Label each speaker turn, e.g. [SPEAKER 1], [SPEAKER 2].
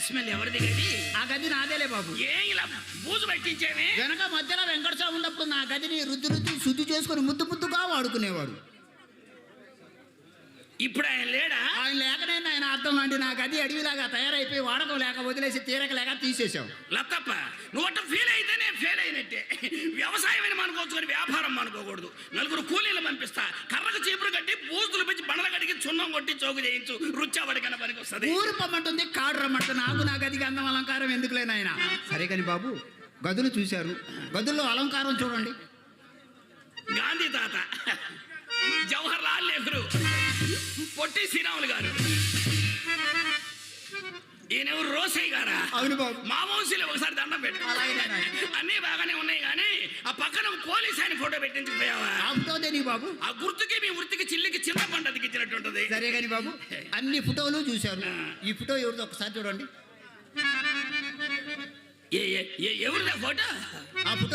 [SPEAKER 1] Smell ఎవరిది గది?
[SPEAKER 2] ఆ గది నాదేలే బాబు.
[SPEAKER 1] ఏ ఇలా బూజు పెట్టించేమే?
[SPEAKER 2] వెనక మధ్యలో వెంకటస్వామి ఉన్నప్పుడు నా గదిని రుద్ది శుద్ధి చేసుకుని ముద్దుగా వాడుకునేవాడు.
[SPEAKER 1] ఇప్పుడు ఆయన లేడా?
[SPEAKER 2] ఆయన లేకనే ఆయన అర్థం అండి. నా గది అడవిలాగా తయారైపోయి వాడకం లేక వదిలేసి తీరక లేక తీసేసాం.
[SPEAKER 1] లత్తప్ప, నువ్వు అట్ట ఫీల్ అయితేనే ఫెయిల్ అయినట్టే. వ్యవసాయం అని అనుకోవచ్చు కానీ వ్యాపారం అనుకోకూడదు. నలుగురు కూలీలు పంపిస్తా, కర్రకు చీపురు కట్టి బూజులు పెంచి బండల కడిగి చున్నం కొట్టి చౌకు చేయించు, రుచావడికన్నా పనికి వస్తుంది.
[SPEAKER 2] ఊరు పమ్మంటుంది, కాడు రమ్మంటుంది. నాకు నా గదికి అందం అలంకారం ఎందుకులేనాయన. సరే కానీ బాబు, గదులు చూశారు, గదుల్లో అలంకారం చూడండి.
[SPEAKER 1] గాంధీ తాత, జవహర్ లాల్ నెహ్రూ, పొట్టి శ్రీరాములు గారు, ఈయనెవరు రోసయ్య గారా?
[SPEAKER 2] అవును బాబు.
[SPEAKER 1] మా వంశీలో ఒకసారి దండం పెట్టు. అన్నీ బాగానే ఉన్నాయి కానీ ఆ పక్కన పోలీస్ ఆయన ఫోటో పెట్టించిపోయావా?
[SPEAKER 2] అవుతుంది బాబు.
[SPEAKER 1] ఆ గుర్తుకి మీ వృత్తికి చిల్లికి చిన్న పంట అతికిచ్చినట్టుంటది.
[SPEAKER 2] సరే కానీ బాబు, అన్ని ఫోటోలు చూశారు. ఈ ఫోటో ఎవరిదో ఒకసారి చూడండి.
[SPEAKER 1] ఎవరిదా ఫోటో?
[SPEAKER 2] ఆ ఫోటో